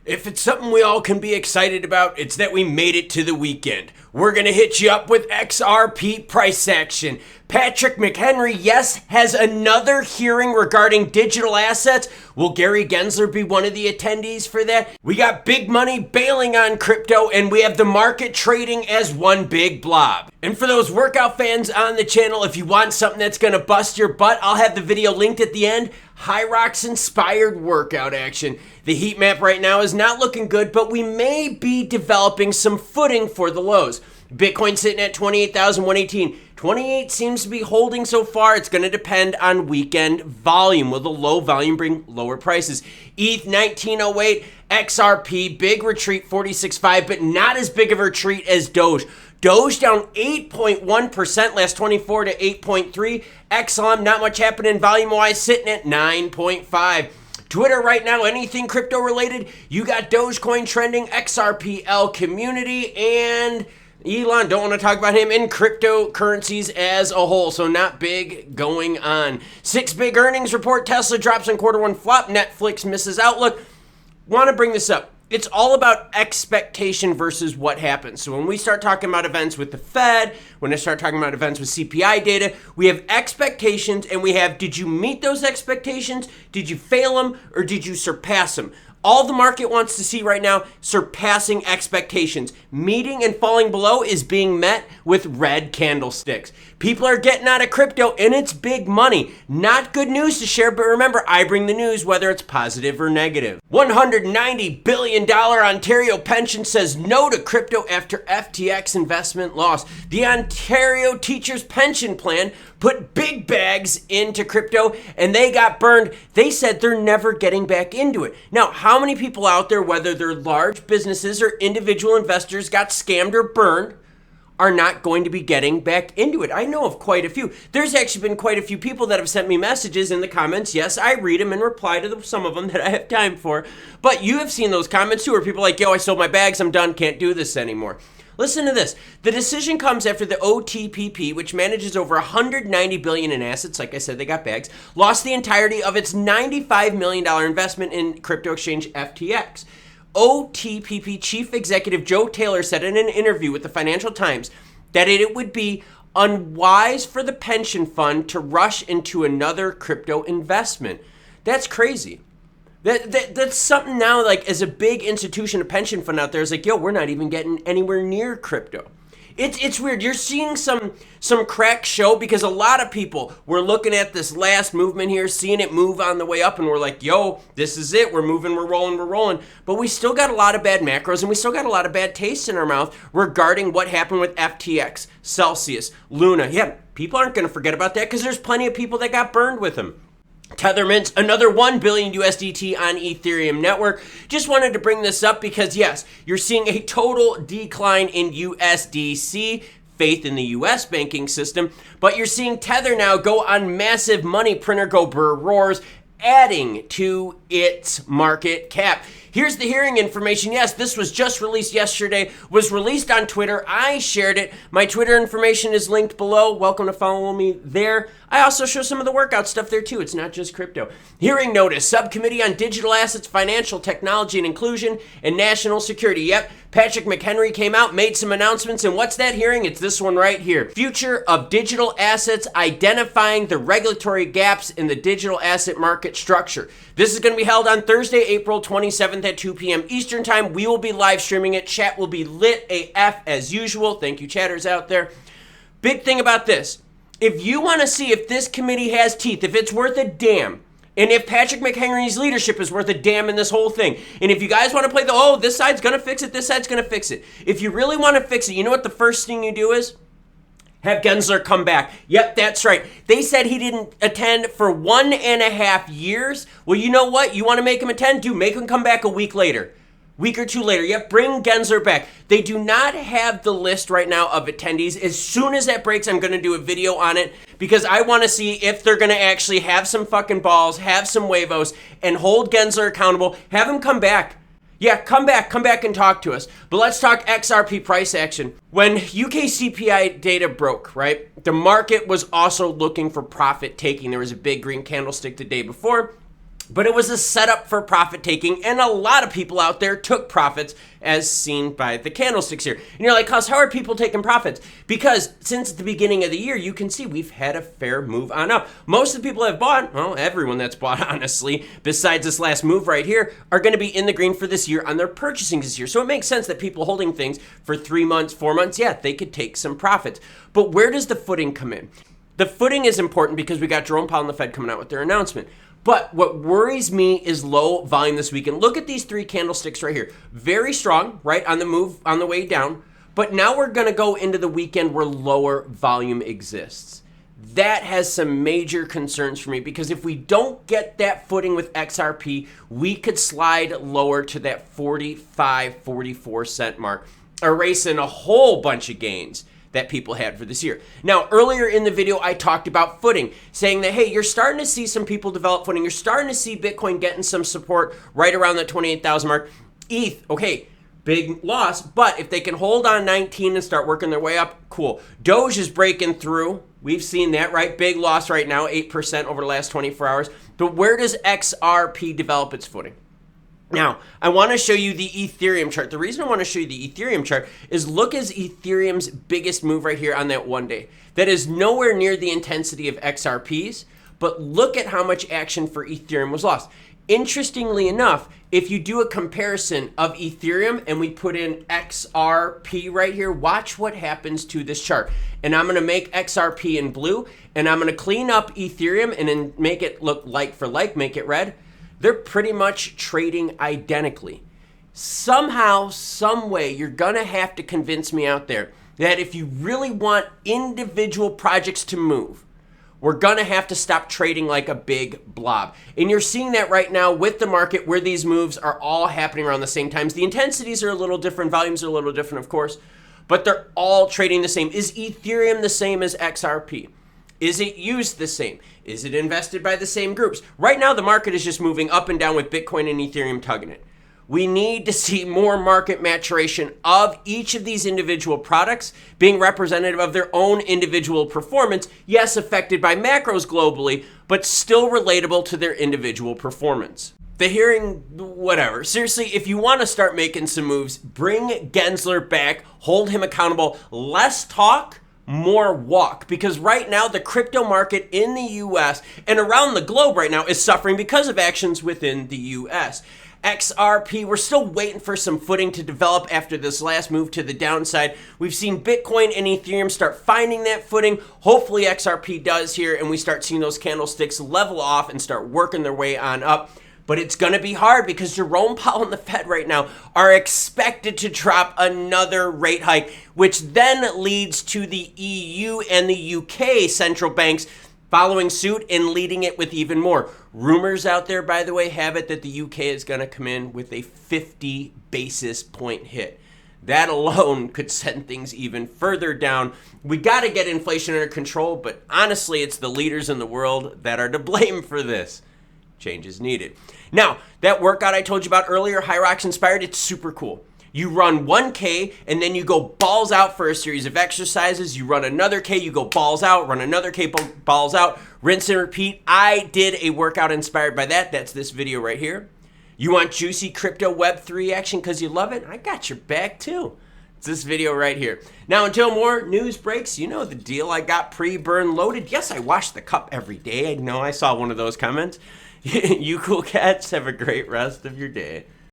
If it's something we all can be excited about, it's that we made it to the weekend. We're going to hit you up with XRP price action. Patrick McHenry, yes, has another hearing regarding digital assets. Will Gary Gensler be one of the attendees for that? We got big money bailing on crypto, and we have the market trading as one big blob. And for those workout fans on the channel, if you want something that's going to bust your butt, I'll have the video linked at the end. High Rocks inspired workout action. The heat map right now is not looking good, but we may be developing some footing for the lows. Bitcoin sitting at 28,118. 28 seems to be holding so far. It's going to depend on weekend volume. Will the low volume bring lower prices? ETH 1908, XRP, big retreat 46.5, but not as big of a retreat as Doge. Doge down 8.1% last 24 to 8.3. XLM, not much happening volume-wise, sitting at 9.5. Twitter right now, anything crypto related, you got Dogecoin trending, XRPL community, and Elon, don't want to talk about him in cryptocurrencies as a whole, so not big going on. 6 big earnings report, Tesla drops in quarter 1 flop, Netflix misses outlook. Want to bring this up. It's all about expectation versus what happens. So when we start talking about events with the Fed, when I start talking about events with CPI data, we have expectations and we have, did you meet those expectations? Did you fail them or did you surpass them? All the market wants to see right now, surpassing expectations. Meeting and falling below is being met with red candlesticks. People are getting out of crypto and it's big money. Not good news to share, but remember, I bring the news whether it's positive or negative. $190 billion Ontario pension says no to crypto after FTX investment loss. The Ontario Teachers Pension Plan put big bags into crypto and they got burned. They said they're never getting back into it. Now, how many people out there, whether they're large businesses or individual investors, got scammed or burned, are not going to be getting back into it? I know of quite a few. There's actually been quite a few people that have sent me messages in the comments. Yes, I read them and reply to some of them that I have time for. But you have seen those comments too, where people are like, yo, I sold my bags, I'm done, can't do this anymore. Listen to this. The decision comes after the OTPP, which manages over $190 billion in assets. Like I said, they got bags. Lost the entirety of its $95 million investment in crypto exchange FTX. OTPP Chief Executive Joe Taylor said in an interview with the Financial Times that it would be unwise for the pension fund to rush into another crypto investment. That's crazy. That's something now, like, as a big institution, a pension fund out there is like, yo, we're not even getting anywhere near crypto. It's weird. You're seeing some cracks show because a lot of people were looking at this last movement here, seeing it move on the way up, and we're like, yo, this is it. We're moving, we're rolling. But we still got a lot of bad macros, and we still got a lot of bad taste in our mouth regarding what happened with FTX, Celsius, Luna. Yeah, people aren't going to forget about that because there's plenty of people that got burned with them. Tether mints another 1 billion USDT on Ethereum network. Just wanted to bring this up because, yes, you're seeing a total decline in USDC, faith in the US banking system, but you're seeing Tether now go on massive money printer go brr roars, adding to its market cap. Here's the hearing information. Yes, this was just released yesterday, was released on Twitter. I shared it. My Twitter information is linked below. Welcome to follow me there. I also show some of the workout stuff there too. It's not just crypto. Hearing notice, Subcommittee on Digital Assets, Financial Technology and Inclusion, and National Security. Yep, Patrick McHenry came out, made some announcements, and what's that hearing? It's this one right here. Future of Digital Assets, Identifying the Regulatory Gaps in the Digital Asset Market Structure. This is going to be held on Thursday, April 27th at 2 p.m. Eastern Time. We will be live streaming it. Chat will be lit AF as usual. Thank you, chatters out there. Big thing about this. If you want to see if this committee has teeth, if it's worth a damn, and if Patrick McHenry's leadership is worth a damn in this whole thing, and if you guys want to play the, oh, this side's going to fix it, this side's going to fix it. If you really want to fix it, you know what the first thing you do is? Have Gensler come back. Yep, that's right. They said he didn't attend for 1.5 years. Well, you know what? You want to make him attend? Do make him come back a week later. Week or two later. Yep, bring Gensler back. They do not have the list right now of attendees. As soon as that breaks, I'm going to do a video on it because I want to see if they're going to actually have some fucking balls, have some huevos, and hold Gensler accountable. Have him come back. Yeah, come back and talk to us. But let's talk XRP price action. When UK CPI data broke, right, the market was also looking for profit taking. There was a big green candlestick the day before. But it was a setup for profit taking, and a lot of people out there took profits as seen by the candlesticks here. And you're like, Cos, how are people taking profits? Because since the beginning of the year, you can see we've had a fair move on up. Most of the people that have bought, well, everyone that's bought, honestly, besides this last move right here, are going to be in the green for this year on their purchasing this year. So it makes sense that people holding things for 3 months, 4 months, yeah, they could take some profits. But where does the footing come in? The footing is important because we got Jerome Powell and the Fed coming out with their announcement. But what worries me is low volume this weekend. Look at these 3 candlesticks right here. Very strong, right, on the move, on the way down. But now we're going to go into the weekend where lower volume exists. That has some major concerns for me because if we don't get that footing with XRP, we could slide lower to that 45, 44 cent mark, erasing a whole bunch of gains that people had for this year. Now, earlier in the video, I talked about footing, saying that, hey, you're starting to see some people develop footing. You're starting to see Bitcoin getting some support right around the 28,000 mark. ETH, okay, big loss, but if they can hold on 19 and start working their way up, cool. Doge is breaking through. We've seen that, right? Big loss right now, 8% over the last 24 hours. But where does XRP develop its footing? Now, I want to show you the Ethereum chart. The reason I want to show you the Ethereum chart is look at Ethereum's biggest move right here on that 1 day. That is nowhere near the intensity of XRP's, but look at how much action for Ethereum was lost. Interestingly enough, if you do a comparison of Ethereum and we put in XRP right here, watch what happens to this chart. And I'm going to make XRP in blue, and I'm going to clean up Ethereum and then make it look like for like, make it red. They're pretty much trading identically. Somehow, some way, you're going to have to convince me out there that if you really want individual projects to move, we're going to have to stop trading like a big blob. And you're seeing that right now with the market where these moves are all happening around the same times. The intensities are a little different. Volumes are a little different, of course. But they're all trading the same. Is Ethereum the same as XRP? Is it used the same? Is it invested by the same groups? Right now, the market is just moving up and down with Bitcoin and Ethereum tugging it. We need to see more market maturation of each of these individual products being representative of their own individual performance. Yes, affected by macros globally, but still relatable to their individual performance. The hearing, whatever. Seriously, if you want to start making some moves, bring Gensler back, hold him accountable, less talk, more walk, because right now the crypto market in the US and around the globe right now is suffering because of actions within the US. XRP, we're still waiting for some footing to develop after this last move to the downside. We've seen Bitcoin and Ethereum start finding that footing. Hopefully XRP does here and we start seeing those candlesticks level off and start working their way on up. But it's going to be hard because Jerome Powell and the Fed right now are expected to drop another rate hike, which then leads to the EU and the UK central banks following suit and leading it with even more. Rumors out there, by the way, have it that the UK is going to come in with a 50 basis point hit. That alone could send things even further down. We got to get inflation under control, but honestly, it's the leaders in the world that are to blame for this. Change is needed. Now, that workout I told you about earlier, High Rocks Inspired, it's super cool. You run 1K and then you go balls out for a series of exercises. You run another K, you go balls out, run another K, balls out, rinse and repeat. I did a workout inspired by that. That's this video right here. You want juicy crypto Web3 action because you love it? I got your back too. It's this video right here. Now, until more news breaks, you know the deal. I got pre-burn loaded. Yes, I wash the cup every day. I know I saw one of those comments. You cool cats, have a great rest of your day.